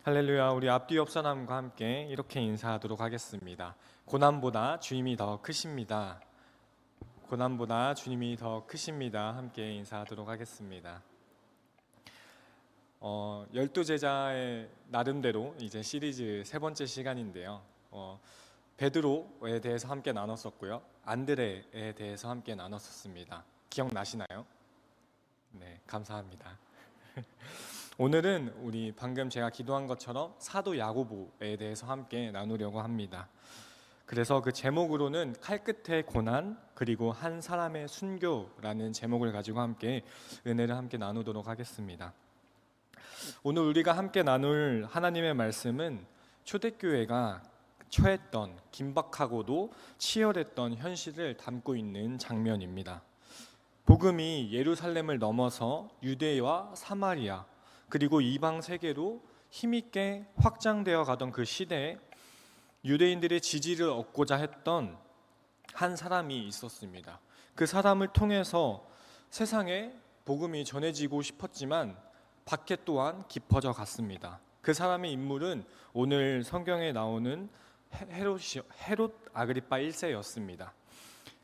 할렐루야. 우리 앞뒤 옆사람과 함께 이렇게 인사하도록 하겠습니다. 고난보다 주님이 더 크십니다. 고난보다 주님이 더 크십니다. 함께 인사하도록 하겠습니다. 12제자의 나름대로 이제 시리즈 세 번째 시간인데요. 베드로에 대해서 함께 나눴었고요. 안드레에 대해서 함께 나눴었습니다. 기억나시나요? 네, 감사합니다. 오늘은 우리 방금 제가 기도한 것처럼 사도 야고보에 대해서 함께 나누려고 합니다. 그래서 그 제목으로는 칼끝의 고난 그리고 한 사람의 순교라는 제목을 가지고 함께 은혜를 함께 나누도록 하겠습니다. 오늘 우리가 함께 나눌 하나님의 말씀은 초대교회가 처했던 긴박하고도 치열했던 현실을 담고 있는 장면입니다. 복음이 예루살렘을 넘어서 유대와 사마리아 그리고 이방 세계로 힘있게 확장되어 가던 그 시대에 유대인들의 지지를 얻고자 했던 한 사람이 있었습니다. 그 사람을 통해서 세상에 복음이 전해지고 싶었지만 밖에 또한 깊어져 갔습니다. 그 사람의 인물은 오늘 성경에 나오는 헤롯 아그리파 1세였습니다.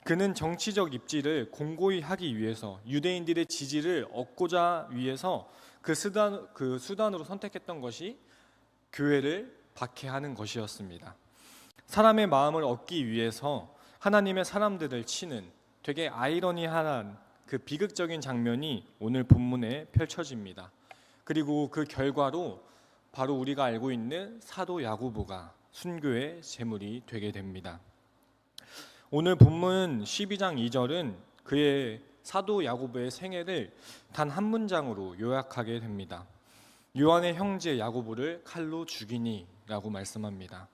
그는 정치적 입지를 공고히 하기 위해서 유대인들의 지지를 얻고자 위해서 그 수단으로 선택했던 것이 교회를 박해하는 것이었습니다. 사람의 마음을 얻기 위해서 하나님의 사람들을 치는 되게 아이러니한 그 비극적인 장면이 오늘 본문에 펼쳐집니다. 그리고 그 결과로 바로 우리가 알고 있는 사도 야고보가 순교의 제물이 되게 됩니다. 오늘 본문 12장 2절은 그의 사도 야고보의 생애를 단 한 문장으로 요약하게 됩니다. 요한의 형제 야고보를 칼로 죽이니 라고 말씀합니다.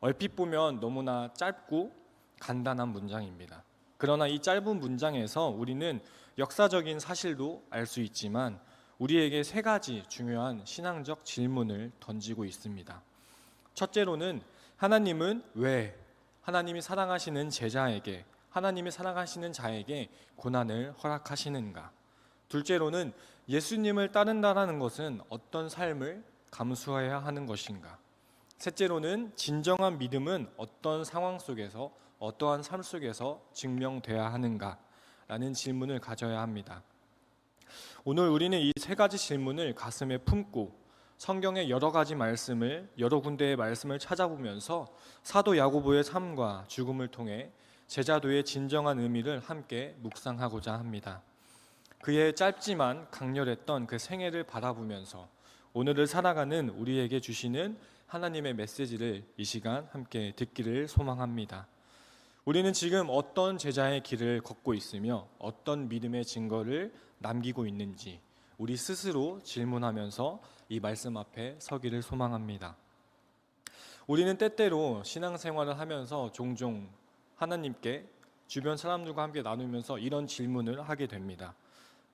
얼핏 보면 너무나 짧고 간단한 문장입니다. 그러나 이 짧은 문장에서 우리는 역사적인 사실도 알 수 있지만 우리에게 세 가지 중요한 신앙적 질문을 던지고 있습니다. 첫째로는 하나님은 왜 하나님이 사랑하시는 제자에게 하나님이 사랑하시는 자에게 고난을 허락하시는가? 둘째로는 예수님을 따른다라는 것은 어떤 삶을 감수해야 하는 것인가? 셋째로는 진정한 믿음은 어떤 상황 속에서 어떠한 삶 속에서 증명돼야 하는가? 라는 질문을 가져야 합니다. 오늘 우리는 이 세 가지 질문을 가슴에 품고 성경의 여러 가지 말씀을 여러 군데의 말씀을 찾아보면서 사도 야고보의 삶과 죽음을 통해 제자도의 진정한 의미를 함께 묵상하고자 합니다. 그의 짧지만 강렬했던 그 생애를 바라보면서 오늘을 살아가는 우리에게 주시는 하나님의 메시지를 이 시간 함께 듣기를 소망합니다. 우리는 지금 어떤 제자의 길을 걷고 있으며 어떤 믿음의 증거를 남기고 있는지 우리 스스로 질문하면서 이 말씀 앞에 서기를 소망합니다. 우리는 때때로 신앙생활을 하면서 종종 하나님께 주변 사람들과 함께 나누면서 이런 질문을 하게 됩니다.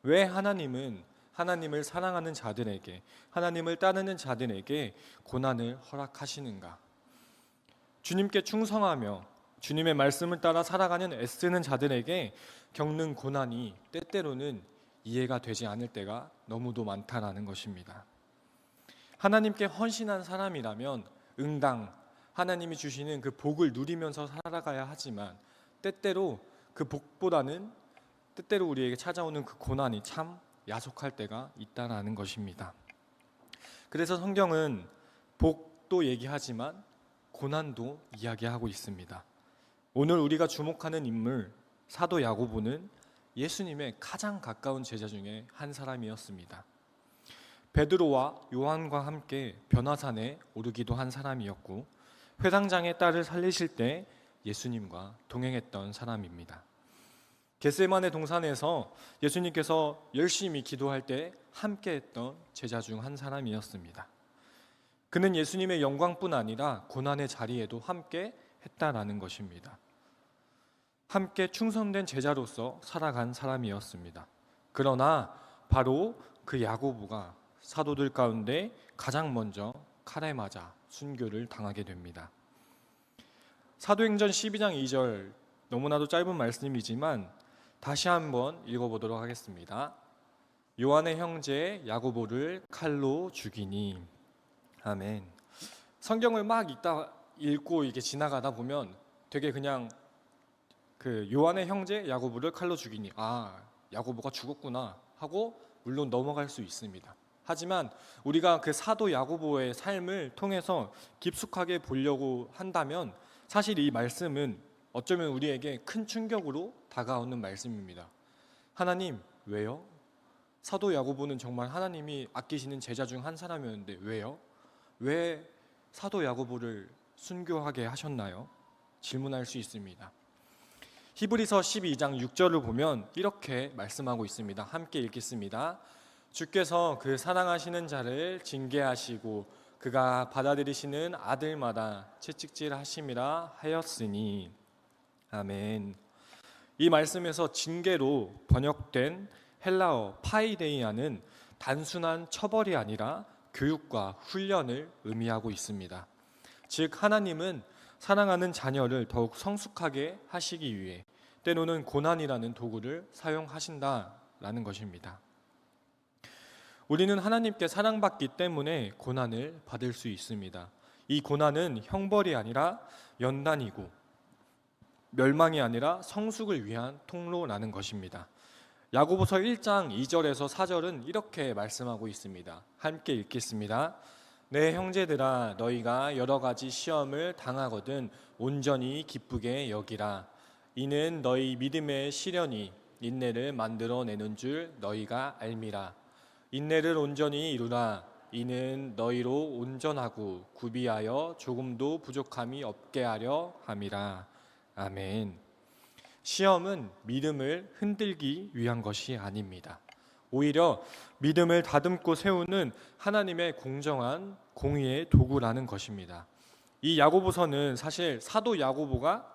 왜 하나님은 하나님을 사랑하는 자들에게 하나님을 따르는 자들에게 고난을 허락하시는가? 주님께 충성하며 주님의 말씀을 따라 살아가는 애쓰는 자들에게 겪는 고난이 때때로는 이해가 되지 않을 때가 너무도 많다라는 것입니다. 하나님께 헌신한 사람이라면 응당 하나님이 주시는 그 복을 누리면서 살아가야 하지만 때때로 그 복보다는 때때로 우리에게 찾아오는 그 고난이 참 야속할 때가 있다라는 것입니다. 그래서 성경은 복도 얘기하지만 고난도 이야기하고 있습니다. 오늘 우리가 주목하는 인물 사도 야고보는 예수님의 가장 가까운 제자 중에 한 사람이었습니다. 베드로와 요한과 함께 변화산에 오르기도 한 사람이었고 회당장의 딸을 살리실 때 예수님과 동행했던 사람입니다. 겟세마네 동산에서 예수님께서 열심히 기도할 때 함께했던 제자 중 한 사람이었습니다. 그는 예수님의 영광뿐 아니라 고난의 자리에도 함께 했다라는 것입니다. 함께 충성된 제자로서 살아간 사람이었습니다. 그러나 바로 그 야고보가 사도들 가운데 가장 먼저 칼에 맞아 순교를 당하게 됩니다. 사도행전 12장 2절 너무나도 짧은 말씀이지만 다시 한번 읽어보도록 하겠습니다. 요한의 형제 야고보를 칼로 죽이니 아멘. 성경을 막 읽고 이게 지나가다 보면 되게 그냥 그 요한의 형제 야고보를 칼로 죽이니 야고보가 죽었구나 하고 물론 넘어갈 수 있습니다. 하지만 우리가 그 사도 야고보의 삶을 통해서 깊숙하게 보려고 한다면 사실 이 말씀은 어쩌면 우리에게 큰 충격으로 다가오는 말씀입니다. 하나님, 왜요? 사도 야고보는 정말 하나님이 아끼시는 제자 중 한 사람이었는데 왜요? 왜 사도 야고보를 순교하게 하셨나요? 질문할 수 있습니다. 히브리서 12장 6절을 보면 이렇게 말씀하고 있습니다. 함께 읽겠습니다. 주께서 그 사랑하시는 자를 징계하시고 그가 받아들이시는 아들마다 채찍질하심이라 하였으니. 아멘. 이 말씀에서 징계로 번역된 헬라어 파이데이아는 단순한 처벌이 아니라 교육과 훈련을 의미하고 있습니다. 즉 하나님은 사랑하는 자녀를 더욱 성숙하게 하시기 위해 때로는 고난이라는 도구를 사용하신다라는 것입니다. 우리는 하나님께 사랑받기 때문에 고난을 받을 수 있습니다. 이 고난은 형벌이 아니라 연단이고 멸망이 아니라 성숙을 위한 통로라는 것입니다. 야고보서 1장 2절에서 4절은 이렇게 말씀하고 있습니다. 함께 읽겠습니다. 내 형제들아, 너희가 여러 가지 시험을 당하거든 온전히 기쁘게 여기라. 이는 너희 믿음의 시련이 인내를 만들어내는 줄 너희가 알미라. 인내를 온전히 이루라. 이는 너희로 온전하고 구비하여 조금도 부족함이 없게 하려 함이라. 아멘. 시험은 믿음을 흔들기 위한 것이 아닙니다. 오히려 믿음을 다듬고 세우는 하나님의 공정한 공의의 도구라는 것입니다. 이 야고보서는 사실 사도 야고보가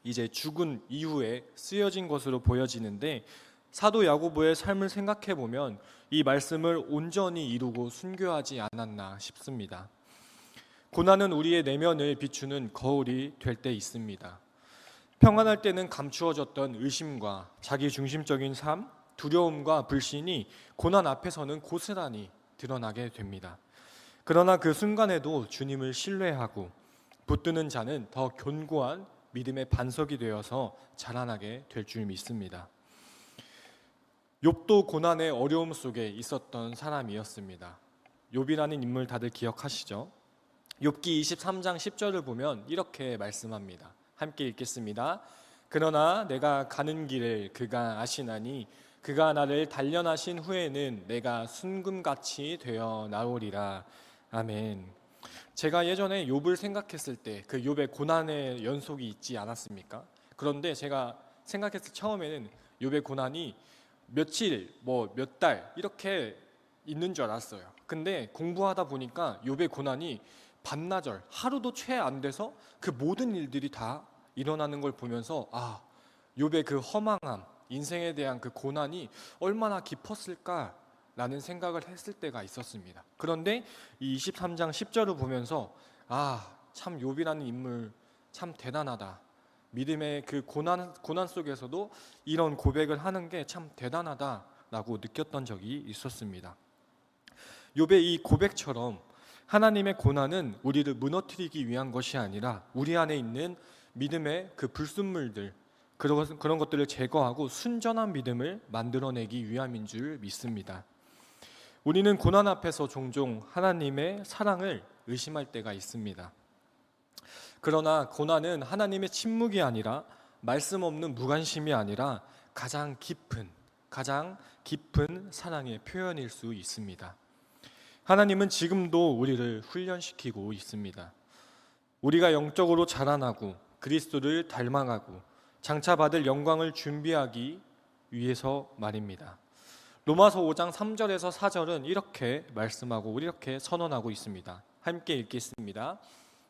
이제 죽은 이후에 쓰여진 것으로 보여지는데 사도 야고보의 삶을 생각해 보면 이 말씀을 온전히 이루고 순교하지 않았나 싶습니다. 고난은 우리의 내면을 비추는 거울이 될 때 있습니다. 평안할 때는 감추어졌던 의심과 자기중심적인 삶, 두려움과 불신이 고난 앞에서는 고스란히 드러나게 됩니다. 그러나 그 순간에도 주님을 신뢰하고 붙드는 자는 더 견고한 믿음의 반석이 되어서 자라나게 될 줄 믿습니다. 욥도 고난의 어려움 속에 있었던 사람이었습니다. 욥이라는 인물 다들 기억하시죠? 욥기 23장 10절을 보면 이렇게 말씀합니다. 함께 읽겠습니다. 그러나 내가 가는 길을 그가 아시나니 그가 나를 단련하신 후에는 내가 순금같이 되어 나오리라. 아멘. 제가 예전에 욥을 생각했을 때 그 욥의 고난의 연속이 있지 않았습니까? 그런데 제가 생각했을 처음에는 욥의 고난이 며칠, 몇 달 이렇게 있는 줄 알았어요. 근데 공부하다 보니까 욥의 고난이 반나절, 하루도 채 안 돼서 그 모든 일들이 다 일어나는 걸 보면서 욥의 그 허망함, 인생에 대한 그 고난이 얼마나 깊었을까라는 생각을 했을 때가 있었습니다. 그런데 이 23장 10절을 보면서 참 욥이라는 인물 참 대단하다. 믿음의 그 고난 속에서도 이런 고백을 하는 게 참 대단하다라고 느꼈던 적이 있었습니다. 욥의 이 고백처럼 하나님의 고난은 우리를 무너뜨리기 위한 것이 아니라 우리 안에 있는 믿음의 그 불순물들, 그런 것들을 제거하고 순전한 믿음을 만들어내기 위함인 줄 믿습니다. 우리는 고난 앞에서 종종 하나님의 사랑을 의심할 때가 있습니다. 그러나 고난은 하나님의 침묵이 아니라 말씀 없는 무관심이 아니라 가장 깊은 사랑의 표현일 수 있습니다. 하나님은 지금도 우리를 훈련시키고 있습니다. 우리가 영적으로 자라나고 그리스도를 닮아가고 장차 받을 영광을 준비하기 위해서 말입니다. 로마서 5장 3절에서 4절은 이렇게 말씀하고 이렇게 선언하고 있습니다. 함께 읽겠습니다.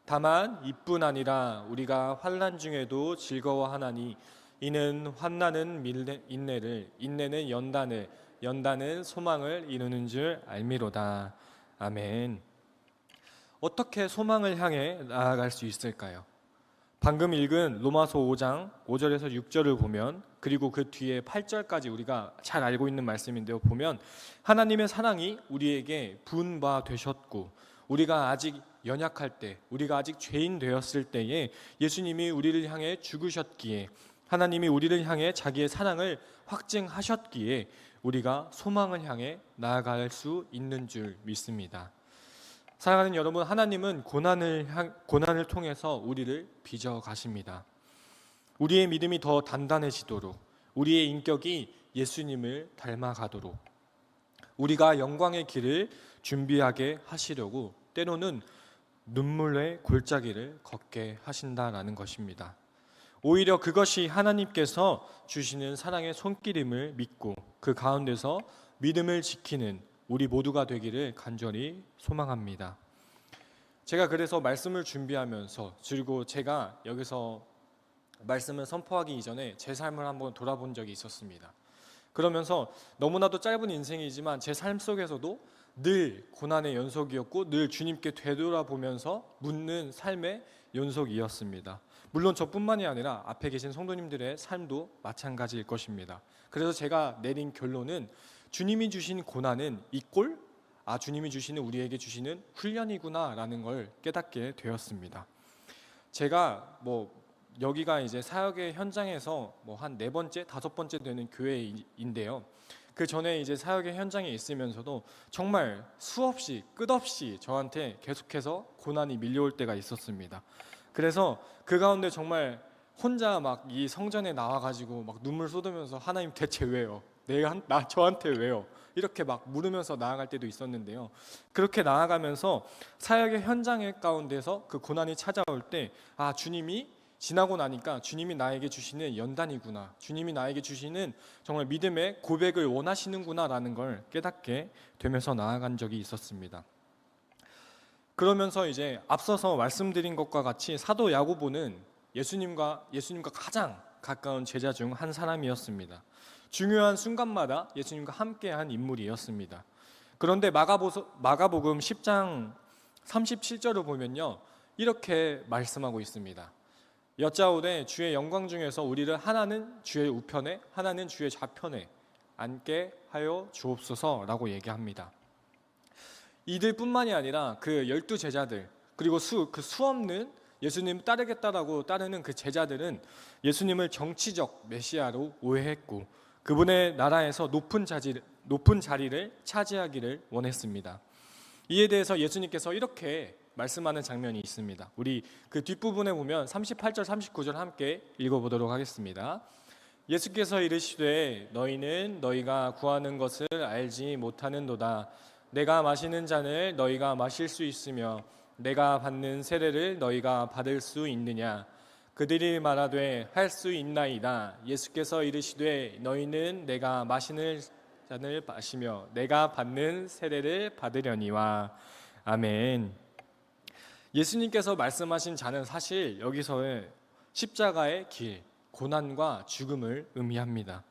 다만 이뿐 아니라 우리가 환난 중에도 즐거워하나니 이는 환난은 인내를, 인내는 연단을, 연단은 소망을 이루는 줄 알미로다. 아멘. 어떻게 소망을 향해 나아갈 수 있을까요? 방금 읽은 로마서 5장 5절에서 6절을 보면, 그리고 그 뒤에 8절까지 우리가 잘 알고 있는 말씀인데요, 보면 하나님의 사랑이 우리에게 부은 바 되셨고 우리가 아직 연약할 때, 우리가 아직 죄인 되었을 때에 예수님이 우리를 향해 죽으셨기에, 하나님이 우리를 향해 자기의 사랑을 확증하셨기에 우리가 소망을 향해 나아갈 수 있는 줄 믿습니다. 사랑하는 여러분, 하나님은 고난을 통해서 우리를 빚어 가십니다. 우리의 믿음이 더 단단해지도록, 우리의 인격이 예수님을 닮아가도록, 우리가 영광의 길을 준비하게 하시려고 때로는 눈물의 골짜기를 걷게 하신다라는 것입니다. 오히려 그것이 하나님께서 주시는 사랑의 손길임을 믿고 그 가운데서 믿음을 지키는 우리 모두가 되기를 간절히 소망합니다. 제가 그래서 말씀을 준비하면서, 그리고 제가 여기서 말씀을 선포하기 이전에 제 삶을 한번 돌아본 적이 있었습니다. 그러면서 너무나도 짧은 인생이지만 제 삶 속에서도 늘 고난의 연속이었고 늘 주님께 되돌아보면서 묻는 삶의 연속이었습니다. 물론 저뿐만이 아니라 앞에 계신 성도님들의 삶도 마찬가지일 것입니다. 그래서 제가 내린 결론은 주님이 주신 고난은 이꼴 주님이 주시는, 우리에게 주시는 훈련이구나라는 걸 깨닫게 되었습니다. 제가 여기가 이제 사역의 현장에서 한 4번째, 5번째 되는 교회인데요. 그 전에 이제 사역의 현장에 있으면서도 정말 수없이 끝없이 저한테 계속해서 고난이 밀려올 때가 있었습니다. 그래서 그 가운데 정말 혼자 막 이 성전에 나와가지고 막 눈물 쏟으면서 하나님 대체 왜요? 저한테 왜요? 이렇게 막 물으면서 나아갈 때도 있었는데요. 그렇게 나아가면서 사역의 현장 가운데서 그 고난이 찾아올 때 주님이 지나고 나니까 주님이 나에게 주시는 연단이구나, 주님이 나에게 주시는 정말 믿음의 고백을 원하시는구나 라는 걸 깨닫게 되면서 나아간 적이 있었습니다. 그러면서 이제 앞서서 말씀드린 것과 같이 사도 야고보는 예수님과 가장 가까운 제자 중 한 사람이었습니다. 중요한 순간마다 예수님과 함께한 인물이었습니다. 그런데 마가복음 10장 37절을 보면요, 이렇게 말씀하고 있습니다. 여짜오되 주의 영광 중에서 우리를 하나는 주의 우편에 하나는 주의 좌편에 앉게 하여 주옵소서라고 얘기합니다. 이들뿐만이 아니라 그 12 제자들, 그리고 그 수없는 예수님 따르겠다라고 따르는 그 제자들은 예수님을 정치적 메시아로 오해했고 그분의 나라에서 높은 자리를 차지하기를 원했습니다. 이에 대해서 예수님께서 이렇게 말씀하는 장면이 있습니다. 우리 그 뒷부분에 보면 38절 39절 함께 읽어보도록 하겠습니다. 예수께서 이르시되 너희는 너희가 구하는 것을 알지 못하는도다. 내가 마시는 잔을 너희가 마실 수 있으며 내가 받는 세례를 너희가 받을 수 있느냐. 그들이 말하되 할 수 있나이다. 예수께서 이르시되 너희는 내가 마시는 잔을 마시며 내가 받는 세례를 받으려니와. 아멘. 예수님께서 말씀하신 잔은 사실 여기서의 십자가의 길, 고난과 죽음을 의미합니다.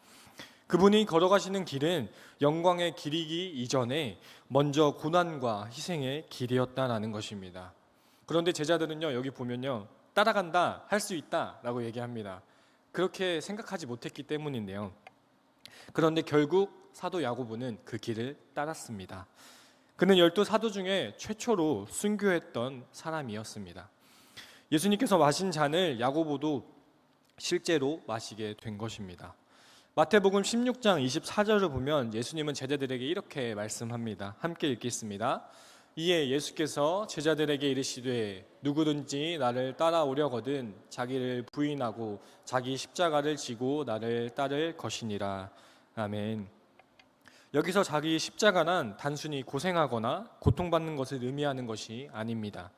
그분이 걸어가시는 길은 영광의 길이기 이전에 먼저 고난과 희생의 길이었다라는 것입니다. 그런데 제자들은요, 여기 보면요, 따라간다, 할 수 있다 라고 얘기합니다. 그렇게 생각하지 못했기 때문인데요. 그런데 결국 사도 야고보는 그 길을 따랐습니다. 그는 12 사도 중에 최초로 순교했던 사람이었습니다. 예수님께서 마신 잔을 야고보도 실제로 마시게 된 것입니다. 마태복음 16장 24절을 보면 예수님은 제자들에게 이렇게 말씀합니다. 함께 읽겠습니다. 이에 예수께서 제자들에게 이르시되 누구든지 나를 따라오려거든 자기를 부인하고 자기 십자가를 지고 나를 따를 것이니라. 아멘. 여기서 자기 십자가란 단순히 고생하거나 고통받는 것을 의미하는 것이 아닙니다.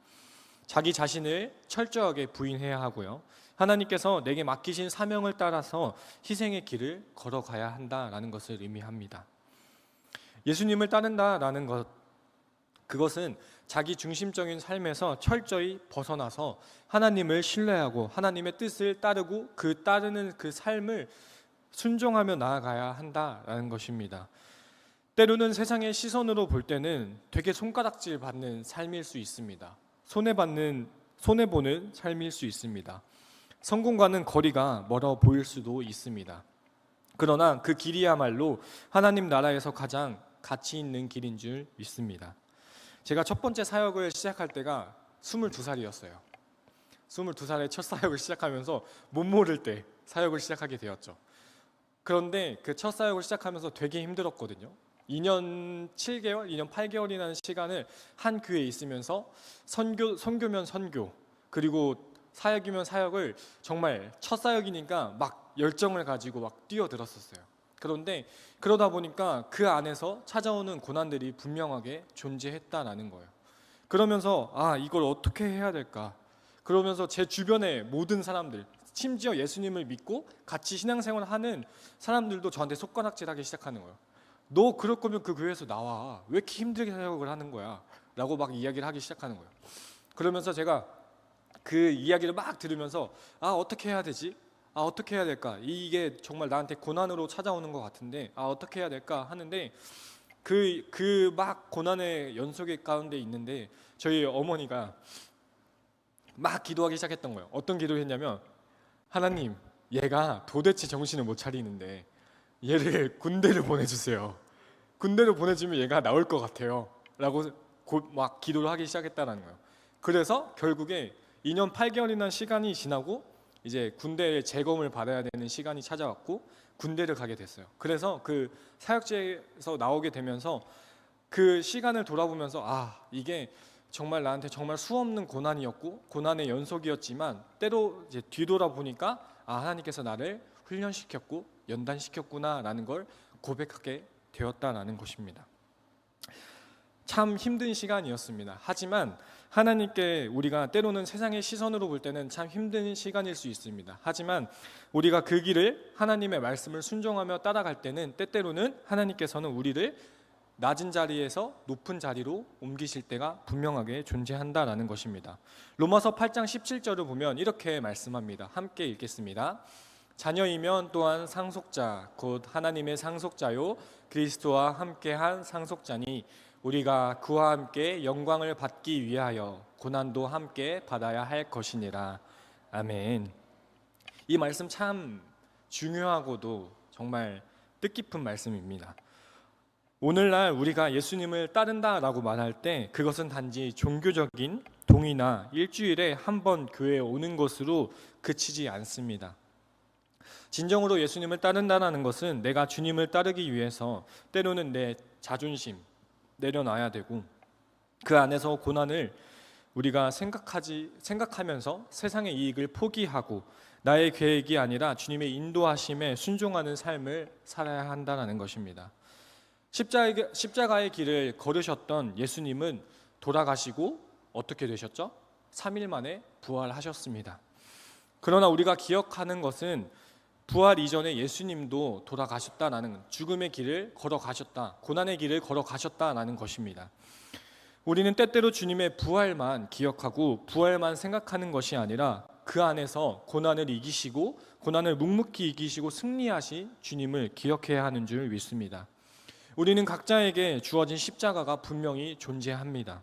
자기 자신을 철저하게 부인해야 하고요, 하나님께서 내게 맡기신 사명을 따라서 희생의 길을 걸어가야 한다라는 것을 의미합니다. 예수님을 따른다라는 것, 그것은 자기 중심적인 삶에서 철저히 벗어나서 하나님을 신뢰하고 하나님의 뜻을 따르고 그 따르는 그 삶을 순종하며 나아가야 한다라는 것입니다. 때로는 세상의 시선으로 볼 때는 되게 손가락질 받는 삶일 수 있습니다. 손해보는 삶일 수 있습니다. 성공과는 거리가 멀어 보일 수도 있습니다. 그러나 그 길이야말로 하나님 나라에서 가장 가치 있는 길인 줄 믿습니다. 제가 첫 번째 사역을 시작할 때가 22살이었어요. 22살에 첫 사역을 시작하면서 못 모를 때 사역을 시작하게 되었죠. 그런데 그 첫 사역을 시작하면서 되게 힘들었거든요. 2년 7개월, 2년 8개월이라는 시간을 한 교회에 있으면서 선교면 선교, 그리고 사역이면 사역을 정말 첫 사역이니까 막 열정을 가지고 막 뛰어들었었어요. 그런데 그러다 보니까 그 안에서 찾아오는 고난들이 분명하게 존재했다라는 거예요. 그러면서 이걸 어떻게 해야 될까? 그러면서 제 주변의 모든 사람들, 심지어 예수님을 믿고 같이 신앙생활을 하는 사람들도 저한테 손가락질하기 시작하는 거예요. 너 그럴 거면 그 교회에서 나와. 왜 이렇게 힘들게 사역을 하는 거야? 라고 막 이야기를 하기 시작하는 거예요. 그러면서 제가 그 이야기를 막 들으면서 어떻게 해야 되지? 어떻게 해야 될까? 이게 정말 나한테 고난으로 찾아오는 것 같은데 어떻게 해야 될까 하는데 그 막 고난의 연속의 가운데 있는데 저희 어머니가 막 기도하기 시작했던 거예요. 어떤 기도를 했냐면, 하나님, 얘가 도대체 정신을 못 차리는데 얘를 군대를 보내주세요. 군대를 보내주면 얘가 나올 것 같아요. 라고 막 기도를 하기 시작했다는 거예요. 그래서 결국에 2년 8개월이나 시간이 지나고 이제 군대에 재검을 받아야 되는 시간이 찾아왔고 군대를 가게 됐어요. 그래서 그 사역지에서 나오게 되면서 그 시간을 돌아보면서 이게 정말 나한테 정말 수없는 고난이었고 고난의 연속이었지만 때로 이제 뒤돌아보니까 하나님께서 나를 훈련시켰고 연단시켰구나라는 걸 고백하게 되었다라는 것입니다. 참 힘든 시간이었습니다. 하지만 하나님께 우리가 때로는 세상의 시선으로 볼 때는 참 힘든 시간일 수 있습니다. 하지만 우리가 그 길을 하나님의 말씀을 순종하며 따라갈 때는 때때로는 하나님께서는 우리를 낮은 자리에서 높은 자리로 옮기실 때가 분명하게 존재한다라는 것입니다. 로마서 8장 17절을 보면 이렇게 말씀합니다. 함께 읽겠습니다. 자녀이면 또한 상속자 곧 하나님의 상속자요 그리스도와 함께한 상속자니 우리가 그와 함께 영광을 받기 위하여 고난도 함께 받아야 할 것이니라. 아멘. 이 말씀 참 중요하고도 정말 뜻깊은 말씀입니다. 오늘날 우리가 예수님을 따른다라고 말할 때 그것은 단지 종교적인 동의나 일주일에 한 번 교회에 오는 것으로 그치지 않습니다. 진정으로 예수님을 따른다는 것은 내가 주님을 따르기 위해서 때로는 내 자존심 내려놔야 되고 그 안에서 고난을 우리가 생각하면서 세상의 이익을 포기하고 나의 계획이 아니라 주님의 인도하심에 순종하는 삶을 살아야 한다는 것입니다. 십자가의 길을 걸으셨던 예수님은 돌아가시고 어떻게 되셨죠? 3일 만에 부활하셨습니다. 그러나 우리가 기억하는 것은 부활 이전에 예수님도 돌아가셨다라는 죽음의 길을 걸어가셨다, 고난의 길을 걸어가셨다라는 것입니다. 우리는 때때로 주님의 부활만 기억하고 부활만 생각하는 것이 아니라 그 안에서 고난을 이기시고 고난을 묵묵히 이기시고 승리하신 주님을 기억해야 하는 줄 믿습니다. 우리는 각자에게 주어진 십자가가 분명히 존재합니다.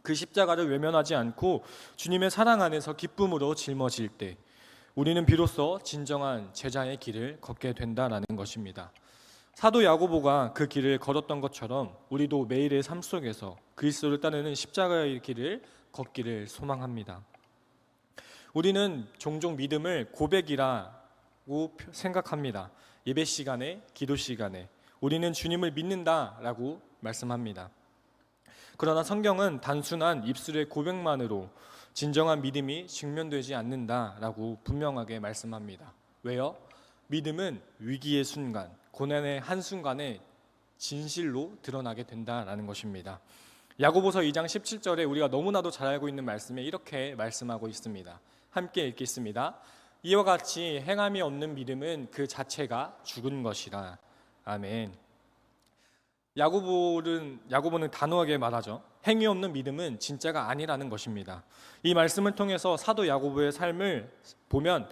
그 십자가를 외면하지 않고 주님의 사랑 안에서 기쁨으로 짊어질 때 우리는 비로소 진정한 제자의 길을 걷게 된다는 것입니다. 사도 야고보가 그 길을 걸었던 것처럼 우리도 매일의 삶 속에서 그리스도를 따르는 십자가의 길을 걷기를 소망합니다. 우리는 종종 믿음을 고백이라고 생각합니다. 예배 시간에, 기도 시간에 우리는 주님을 믿는다라고 말씀합니다. 그러나 성경은 단순한 입술의 고백만으로 진정한 믿음이 직면되지 않는다라고 분명하게 말씀합니다. 왜요? 믿음은 위기의 순간, 고난의 한순간에 진실로 드러나게 된다라는 것입니다. 야고보서 2장 17절에 우리가 너무나도 잘 알고 있는 말씀에 이렇게 말씀하고 있습니다. 함께 읽겠습니다. 이와 같이 행함이 없는 믿음은 그 자체가 죽은 것이라. 아멘. 야고보는 단호하게 말하죠. 행위 없는 믿음은 진짜가 아니라는 것입니다. 이 말씀을 통해서 사도 야고보의 삶을 보면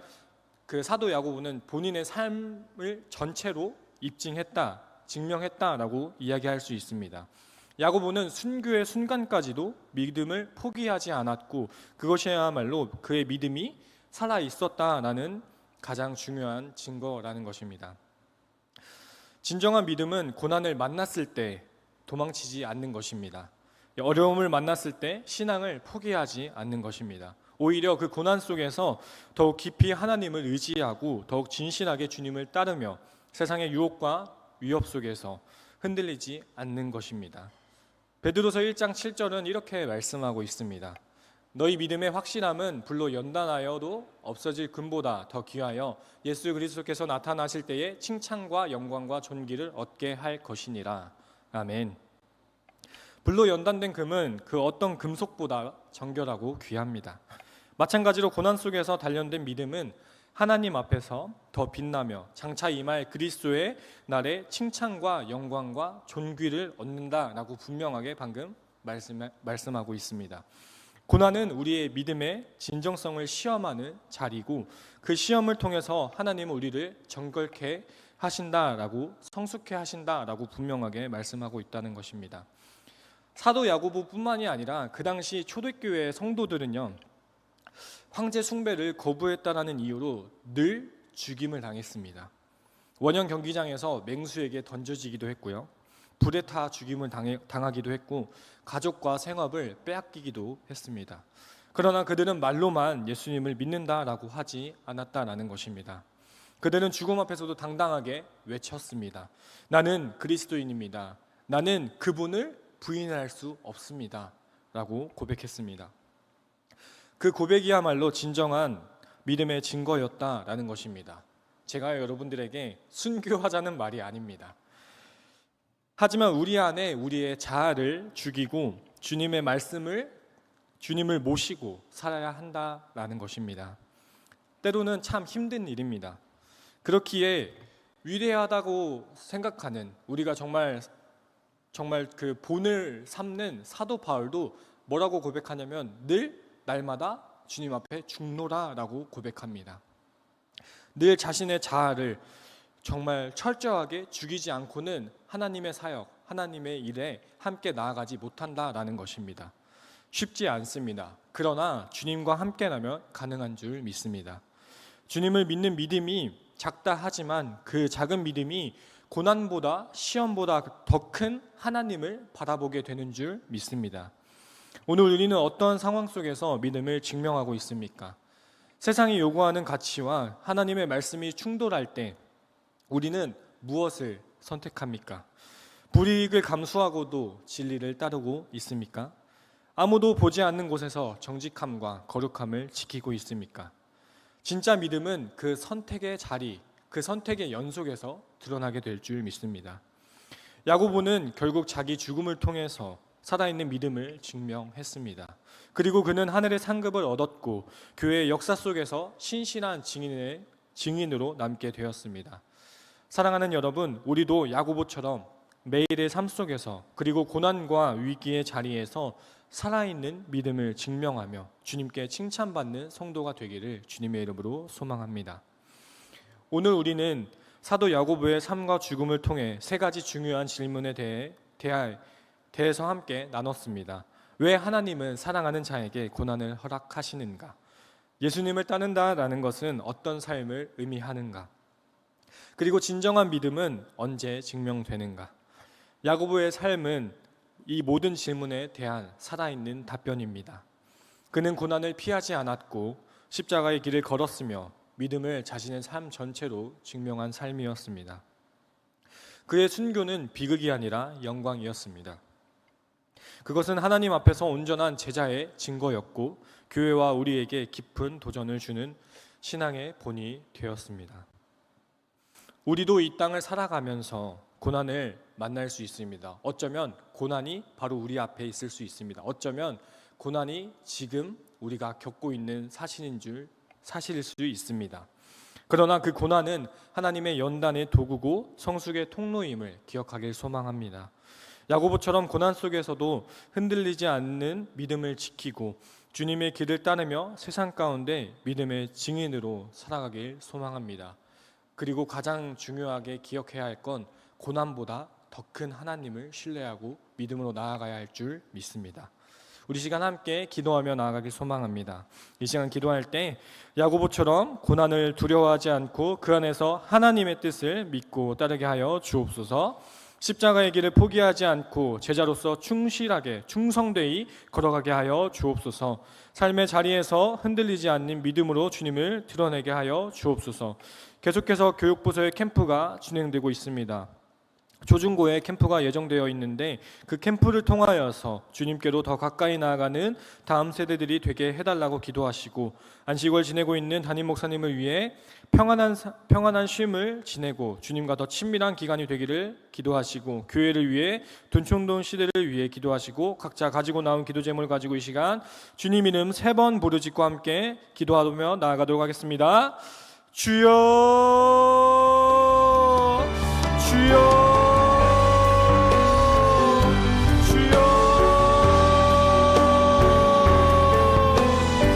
그 사도 야고보는 본인의 삶을 전체로 입증했다, 증명했다라고 이야기할 수 있습니다. 야고보는 순교의 순간까지도 믿음을 포기하지 않았고 그것이야말로 그의 믿음이 살아 있었다라는 가장 중요한 증거라는 것입니다. 진정한 믿음은 고난을 만났을 때 도망치지 않는 것입니다. 어려움을 만났을 때 신앙을 포기하지 않는 것입니다. 오히려 그 고난 속에서 더욱 깊이 하나님을 의지하고 더욱 진실하게 주님을 따르며 세상의 유혹과 위협 속에서 흔들리지 않는 것입니다. 베드로서 1장 7절은 이렇게 말씀하고 있습니다. 너희 믿음의 확실함은 불로 연단하여도 없어질 금보다 더 귀하여 예수 그리스도께서 나타나실 때에 칭찬과 영광과 존귀를 얻게 할 것이니라. 아멘. 불로 연단된 금은 그 어떤 금속보다 정결하고 귀합니다. 마찬가지로 고난 속에서 단련된 믿음은 하나님 앞에서 더 빛나며 장차 임할 그리스도의 날에 칭찬과 영광과 존귀를 얻는다라고 분명하게 방금 말씀하고 있습니다. 고난은 우리의 믿음의 진정성을 시험하는 자리고 그 시험을 통해서 하나님은 우리를 정결케 하신다라고 성숙케 하신다라고 분명하게 말씀하고 있다는 것입니다. 사도 야고보뿐만이 아니라 그 당시 초대교회 성도들은요, 황제 숭배를 거부했다라는 이유로 늘 죽임을 당했습니다. 원형 경기장에서 맹수에게 던져지기도 했고요, 불에 타 죽임을 당하기도 했고 가족과 생업을 빼앗기기도 했습니다. 그러나 그들은 말로만 예수님을 믿는다라고 하지 않았다라는 것입니다. 그들은 죽음 앞에서도 당당하게 외쳤습니다. 나는 그리스도인입니다. 나는 그분을 부인할 수 없습니다. 라고 고백했습니다. 그 고백이야말로 진정한 믿음의 증거였다라는 것입니다. 제가 여러분들에게 순교하자는 말이 아닙니다. 하지만 우리 안에 우리의 자아를 죽이고 주님의 주님을 모시고 살아야 한다라는 것입니다. 때로는 참 힘든 일입니다. 그렇기에 위대하다고 생각하는 우리가 정말 그 본을 삼는 사도 바울도 뭐라고 고백하냐면 늘 날마다 주님 앞에 죽노라라고 고백합니다. 늘 자신의 자아를 정말 철저하게 죽이지 않고는 하나님의 사역, 하나님의 일에 함께 나아가지 못한다라는 것입니다. 쉽지 않습니다. 그러나 주님과 함께라면 가능한 줄 믿습니다. 주님을 믿는 믿음이 작다 하지만 그 작은 믿음이 고난보다 시험보다 더 큰 하나님을 바라보게 되는 줄 믿습니다. 오늘 우리는 어떤 상황 속에서 믿음을 증명하고 있습니까? 세상이 요구하는 가치와 하나님의 말씀이 충돌할 때 우리는 무엇을 선택합니까? 불이익을 감수하고도 진리를 따르고 있습니까? 아무도 보지 않는 곳에서 정직함과 거룩함을 지키고 있습니까? 진짜 믿음은 그 선택의 자리, 그 선택의 연속에서 드러나게 될 줄 믿습니다. 야고보는 결국 자기 죽음을 통해서 살아있는 믿음을 증명했습니다. 그리고 그는 하늘의 상급을 얻었고 교회의 역사 속에서 신실한 증인으로 남게 되었습니다. 사랑하는 여러분, 우리도 야고보처럼 매일의 삶 속에서 그리고 고난과 위기의 자리에서 살아있는 믿음을 증명하며 주님께 칭찬받는 성도가 되기를 주님의 이름으로 소망합니다. 오늘 우리는 사도 야고보의 삶과 죽음을 통해 세 가지 중요한 질문에 대해서 함께 나눴습니다. 왜 하나님은 사랑하는 자에게 고난을 허락하시는가? 예수님을 따른다라는 것은 어떤 삶을 의미하는가? 그리고 진정한 믿음은 언제 증명되는가? 야고보의 삶은 이 모든 질문에 대한 살아있는 답변입니다. 그는 고난을 피하지 않았고 십자가의 길을 걸었으며 믿음을 자신의 삶 전체로 증명한 삶이었습니다. 그의 순교는 비극이 아니라 영광이었습니다. 그것은 하나님 앞에서 온전한 제자의 증거였고 교회와 우리에게 깊은 도전을 주는 신앙의 본이 되었습니다. 우리도 이 땅을 살아가면서 고난을 만날 수 있습니다. 어쩌면 고난이 바로 우리 앞에 있을 수 있습니다. 어쩌면 고난이 지금 우리가 겪고 있는 사실일 수 있습니다. 그러나 그 고난은 하나님의 연단의 도구고 성숙의 통로임을 기억하길 소망합니다. 야고보처럼 고난 속에서도 흔들리지 않는 믿음을 지키고 주님의 길을 따르며 세상 가운데 믿음의 증인으로 살아가길 소망합니다. 그리고 가장 중요하게 기억해야 할 건 고난보다 더 큰 하나님을 신뢰하고 믿음으로 나아가야 할 줄 믿습니다. 우리 시간 함께 기도하며 나아가길 소망합니다. 이 시간 기도할 때 야고보처럼 고난을 두려워하지 않고 그 안에서 하나님의 뜻을 믿고 따르게 하여 주옵소서. 십자가의 길을 포기하지 않고 제자로서 충실하게 충성되이 걸어가게 하여 주옵소서. 삶의 자리에서 흔들리지 않는 믿음으로 주님을 드러내게 하여 주옵소서. 계속해서 교육부서의 캠프가 진행되고 있습니다. 조중고에 캠프가 예정되어 있는데 그 캠프를 통하여서 주님께로 더 가까이 나아가는 다음 세대들이 되게 해달라고 기도하시고, 안식월 지내고 있는 담임 목사님을 위해 평안한 쉼을 지내고 주님과 더 친밀한 기간이 되기를 기도하시고, 교회를 위해 돈총돈 시대를 위해 기도하시고, 각자 가지고 나온 기도 제목을 가지고 이 시간 주님 이름 3번 부르짖고 함께 기도하며 나아가도록 하겠습니다. 주여